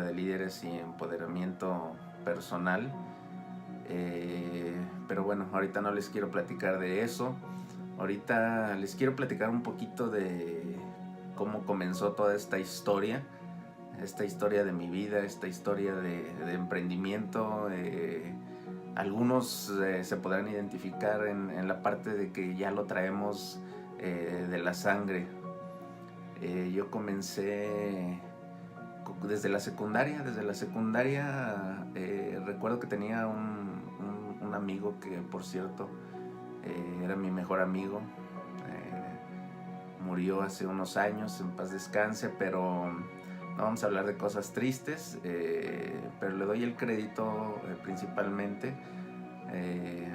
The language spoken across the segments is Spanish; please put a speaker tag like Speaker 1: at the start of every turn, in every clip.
Speaker 1: de líderes y empoderamiento personal. Pero bueno, ahorita no les quiero platicar de eso. Ahorita les quiero platicar un poquito de cómo comenzó toda esta historia de mi vida, esta historia de emprendimiento. Algunos se podrán identificar en la parte de que ya lo traemos de la sangre. Yo comencé desde la secundaria. Recuerdo que tenía un amigo que, por cierto, era mi mejor amigo. Murió hace unos años, en paz descanse, pero no vamos a hablar de cosas tristes, pero le doy el crédito principalmente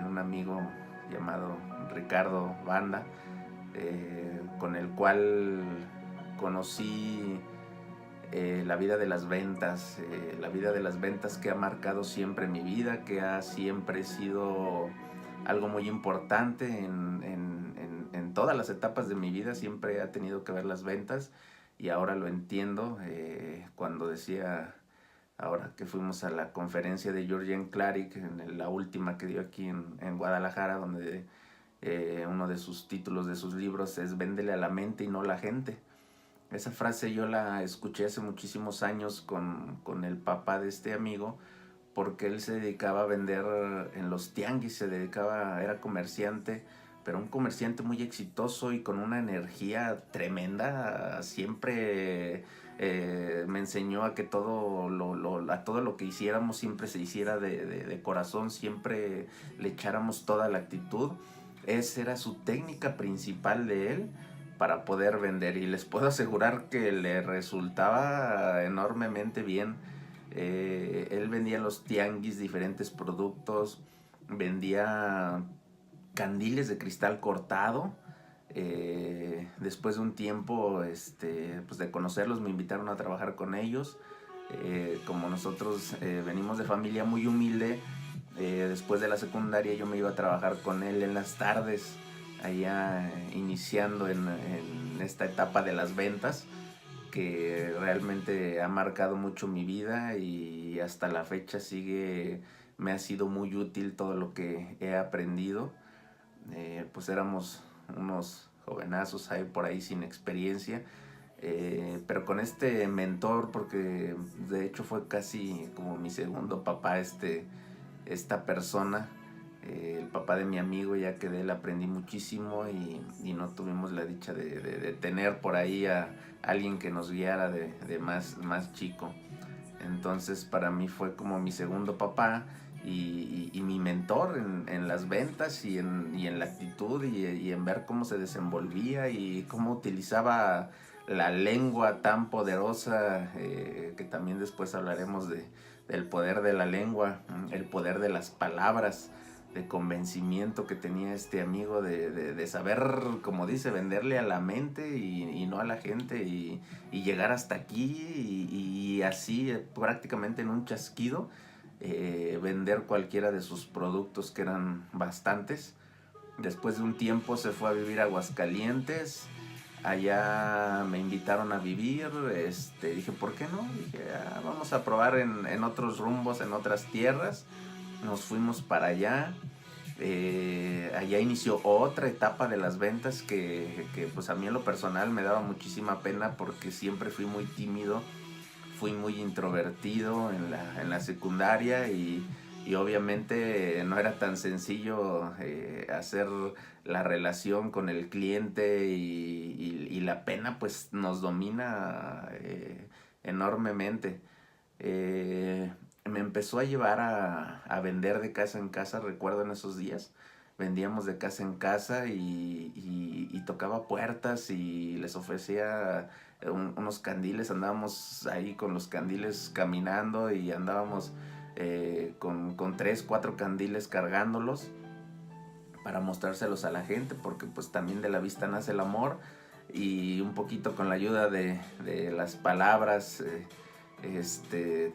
Speaker 1: a un amigo llamado Ricardo Banda, con el cual conocí la vida de las ventas, que ha marcado siempre mi vida, que ha siempre sido algo muy importante en todas las etapas de mi vida. Siempre ha tenido que ver las ventas, y ahora lo entiendo. Cuando decía, ahora que fuimos a la conferencia de Jürgen Klarik, la última que dio aquí en Guadalajara, donde uno de sus títulos de sus libros es "Véndele a la mente y no a la gente". Esa frase yo la escuché hace muchísimos años con el papá de este amigo, porque él se dedicaba a vender en los tianguis, era comerciante, pero un comerciante muy exitoso y con una energía tremenda. Siempre me enseñó a que todo lo que hiciéramos siempre se hiciera de corazón, siempre le echáramos toda la actitud. Esa era su técnica principal de él para poder vender, y les puedo asegurar que le resultaba enormemente bien. Él vendía en los tianguis diferentes productos, vendía candiles de cristal cortado. Después de un tiempo pues de conocerlos, me invitaron a trabajar con ellos. Como nosotros venimos de familia muy humilde, después de la secundaria yo me iba a trabajar con él en las tardes, allá iniciando en esta etapa de las ventas, que realmente ha marcado mucho mi vida, y hasta la fecha me ha sido muy útil todo lo que he aprendido. Pues éramos unos jovenazos ahí por ahí sin experiencia, pero con este mentor, porque de hecho fue casi como mi segundo papá, esta persona, el papá de mi amigo, ya que de él aprendí muchísimo, y no tuvimos la dicha de tener por ahí a alguien que nos guiara de más chico. Entonces para mí fue como mi segundo papá, y mi mentor en las ventas, y en la actitud, y en ver cómo se desenvolvía y cómo utilizaba la lengua tan poderosa, que también después hablaremos del poder de la lengua, el poder de las palabras, de convencimiento que tenía este amigo, de saber, como dice, venderle a la mente y no a la gente, y llegar hasta aquí, y así prácticamente en un chasquido vender cualquiera de sus productos, que eran bastantes. Después de un tiempo se fue a vivir a Aguascalientes. Allá me invitaron a vivir. Dije, ¿por qué no? Dije, vamos a probar en otros rumbos, en otras tierras. Nos fuimos para allá. Allá inició otra etapa de las ventas que pues a mí en lo personal me daba muchísima pena, porque siempre fui muy tímido, fui muy introvertido en la secundaria, y obviamente no era tan sencillo hacer la relación con el cliente, y la pena pues nos domina enormemente. Me empezó a llevar a vender de casa en casa. Recuerdo en esos días vendíamos de casa en casa, y tocaba puertas y les ofrecía unos candiles. Andábamos ahí con los candiles caminando, y andábamos con 3, 4 candiles cargándolos para mostrárselos a la gente, porque pues también de la vista nace el amor, y un poquito con la ayuda de las palabras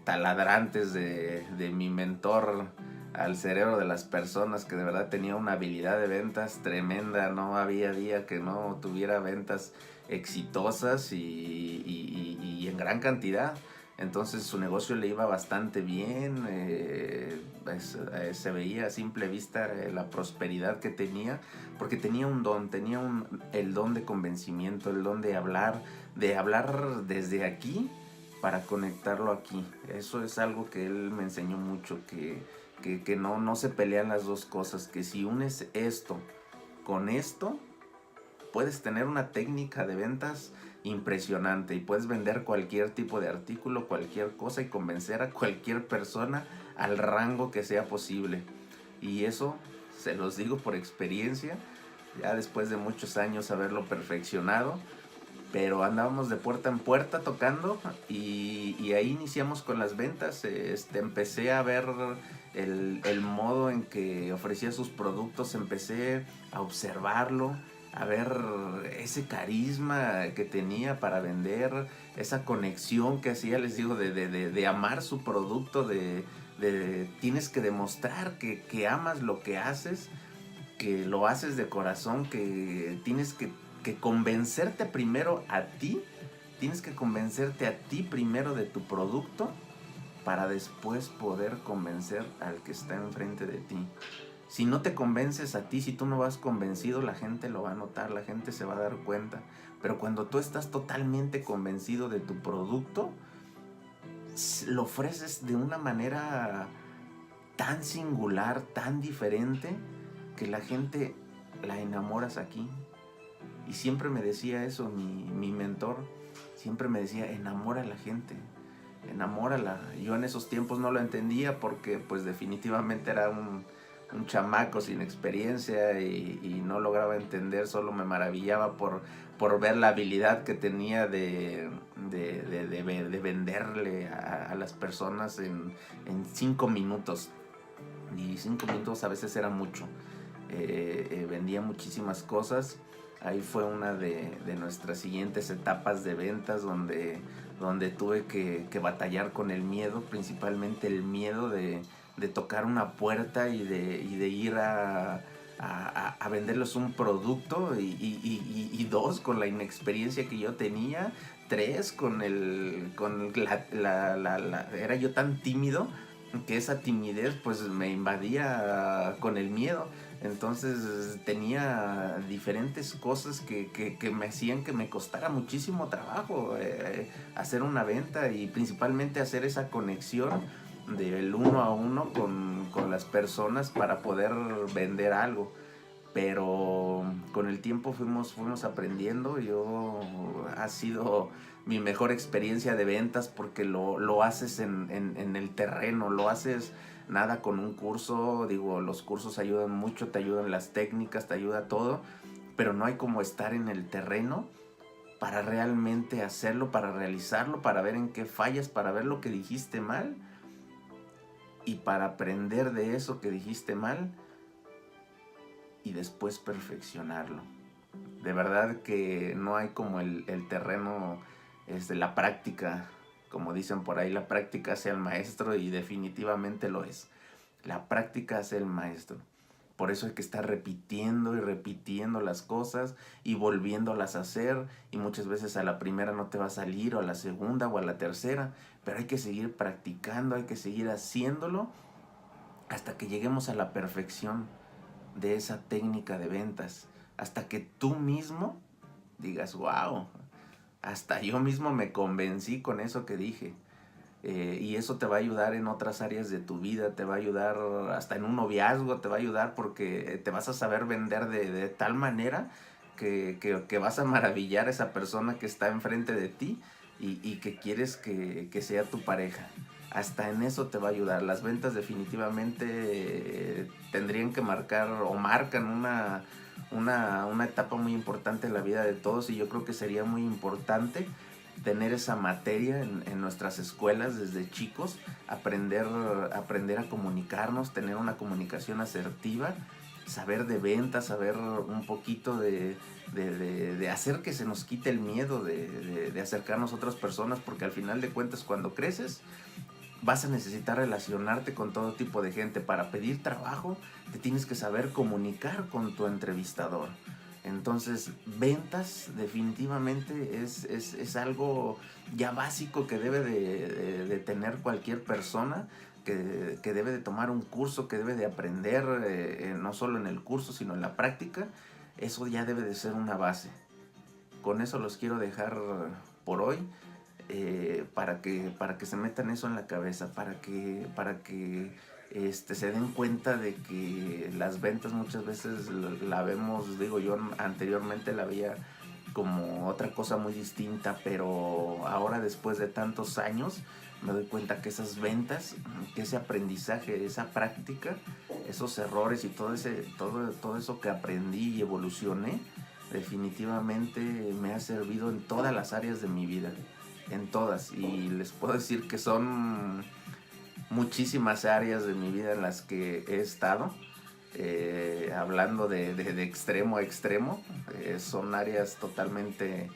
Speaker 1: taladrantes de mi mentor al cerebro de las personas, que de verdad tenía una habilidad de ventas tremenda. No había día que no tuviera ventas exitosas, y en gran cantidad. Entonces su negocio le iba bastante bien, se veía a simple vista la prosperidad que tenía, porque tenía un don, el don de convencimiento, el don de hablar desde aquí para conectarlo aquí. Eso es algo que él me enseñó mucho, que no se pelean las dos cosas, que si unes esto con esto, puedes tener una técnica de ventas impresionante y puedes vender cualquier tipo de artículo, cualquier cosa y convencer a cualquier persona al rango que sea posible. Y eso se los digo por experiencia, ya después de muchos años haberlo perfeccionado, pero andábamos de puerta en puerta tocando y ahí iniciamos con las ventas. Empecé a ver el modo en que ofrecía sus productos, empecé a observarlo, a ver ese carisma que tenía para vender, esa conexión que hacía, les digo, de amar su producto, tienes que demostrar que amas lo que haces, que lo haces de corazón, que tienes que convencerte primero a ti, tienes que convencerte a ti primero de tu producto para después poder convencer al que está enfrente de ti. Si no te convences a ti, si tú no vas convencido, la gente lo va a notar, la gente se va a dar cuenta. Pero cuando tú estás totalmente convencido de tu producto, lo ofreces de una manera tan singular, tan diferente, que la gente la enamoras aquí. Y siempre me decía eso, mi mentor, siempre me decía, enamora a la gente, enamórala. Yo en esos tiempos no lo entendía porque pues definitivamente era un chamaco sin experiencia y no lograba entender, solo me maravillaba por ver la habilidad que tenía de venderle a las personas en 5 minutos. Y 5 minutos a veces era mucho. Vendía muchísimas cosas. Ahí fue una de nuestras siguientes etapas de ventas donde tuve que batallar con el miedo, principalmente el miedo de tocar una puerta y de ir a venderles un producto, y dos, con la inexperiencia que yo tenía, tres, era yo tan tímido que esa timidez pues me invadía con el miedo. Entonces tenía diferentes cosas que me hacían que me costara muchísimo trabajo hacer una venta, y principalmente hacer esa conexión del uno a uno con las personas para poder vender algo. Pero con el tiempo fuimos aprendiendo. Ha sido mi mejor experiencia de ventas porque lo haces en el terreno, lo haces nada con un curso. Digo, los cursos ayudan mucho, te ayudan las técnicas, te ayuda todo, pero no hay como estar en el terreno para realmente hacerlo, para realizarlo, para ver en qué fallas, para ver lo que dijiste mal y para aprender de eso que dijiste mal y después perfeccionarlo. De verdad que no hay como el terreno, la práctica. Como dicen por ahí, la práctica hace al maestro, y definitivamente lo es. La práctica hace el maestro. Por eso hay que estar repitiendo y repitiendo las cosas y volviéndolas a hacer. Y muchas veces a la primera no te va a salir, o a la segunda o a la tercera. Pero hay que seguir practicando, hay que seguir haciéndolo hasta que lleguemos a la perfección de esa técnica de ventas. Hasta que tú mismo digas, wow, hasta yo mismo me convencí con eso que dije. Y eso te va a ayudar en otras áreas de tu vida, te va a ayudar hasta en un noviazgo, te va a ayudar porque te vas a saber vender de tal manera que vas a maravillar a esa persona que está enfrente de ti y que quieres que sea tu pareja. Hasta en eso te va a ayudar. Las ventas definitivamente tendrían que marcar o marcan una etapa muy importante en la vida de todos, y yo creo que sería muy importante tener esa materia en nuestras escuelas desde chicos, aprender a comunicarnos, tener una comunicación asertiva, saber de ventas, saber un poquito de hacer que se nos quite el miedo de acercarnos a otras personas, porque al final de cuentas cuando creces vas a necesitar relacionarte con todo tipo de gente. Para pedir trabajo te tienes que saber comunicar con tu entrevistador. Entonces, ventas definitivamente es algo ya básico que debe de tener cualquier persona, que debe de tomar un curso, que debe de aprender, no solo en el curso, sino en la práctica. Eso ya debe de ser una base. Con eso los quiero dejar por hoy, para que se metan eso en la cabeza, para que se den cuenta de que las ventas muchas veces la vemos, digo, yo anteriormente la veía como otra cosa muy distinta, pero ahora después de tantos años me doy cuenta que esas ventas, que ese aprendizaje, esa práctica, esos errores y todo eso que aprendí y evolucioné, definitivamente me ha servido en todas las áreas de mi vida, en todas, y les puedo decir que son muchísimas áreas de mi vida en las que he estado, hablando de extremo a extremo. Son áreas totalmente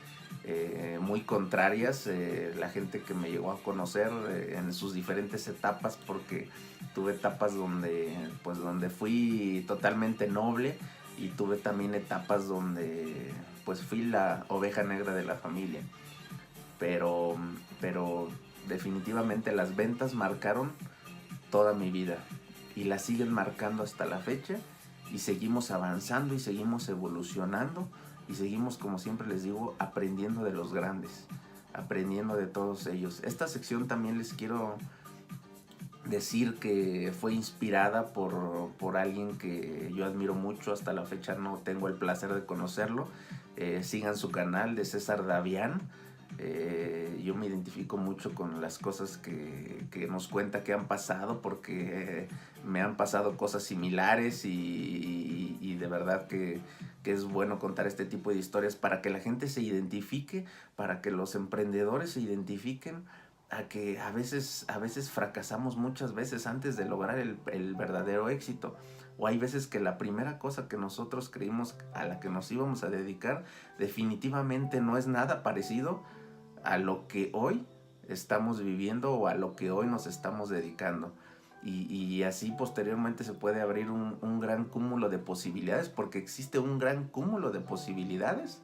Speaker 1: muy contrarias. La gente que me llegó a conocer en sus diferentes etapas, porque tuve etapas donde fui totalmente noble, y tuve también etapas donde pues fui la oveja negra de la familia, pero definitivamente las ventas marcaron toda mi vida y la siguen marcando hasta la fecha, y seguimos avanzando y seguimos evolucionando y seguimos, como siempre les digo, aprendiendo de los grandes, aprendiendo de todos ellos. Esta sección también les quiero decir que fue inspirada por alguien que yo admiro mucho. Hasta la fecha no tengo el placer de conocerlo. Sigan su canal, de César Davián. Yo me identifico mucho con las cosas que nos cuenta que han pasado, porque me han pasado cosas similares, y de verdad que es bueno contar este tipo de historias para que la gente se identifique, para que los emprendedores se identifiquen, a que a veces fracasamos muchas veces antes de lograr el verdadero éxito. O hay veces que la primera cosa que nosotros creímos a la que nos íbamos a dedicar definitivamente no es nada parecido a lo que hoy estamos viviendo o a lo que hoy nos estamos dedicando. Y así posteriormente se puede abrir un gran cúmulo de posibilidades, porque existe un gran cúmulo de posibilidades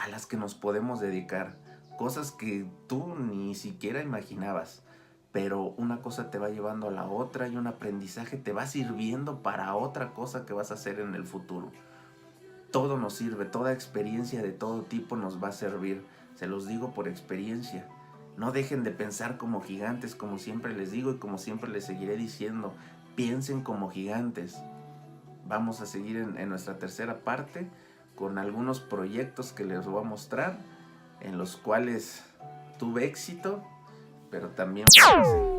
Speaker 1: a las que nos podemos dedicar. Cosas que tú ni siquiera imaginabas, pero una cosa te va llevando a la otra, y un aprendizaje te va sirviendo para otra cosa que vas a hacer en el futuro. Todo nos sirve, toda experiencia de todo tipo nos va a servir. Se los digo por experiencia. No dejen de pensar como gigantes, como siempre les digo y como siempre les seguiré diciendo. Piensen como gigantes. Vamos a seguir en nuestra tercera parte con algunos proyectos que les voy a mostrar, en los cuales tuve éxito, pero también fracasé.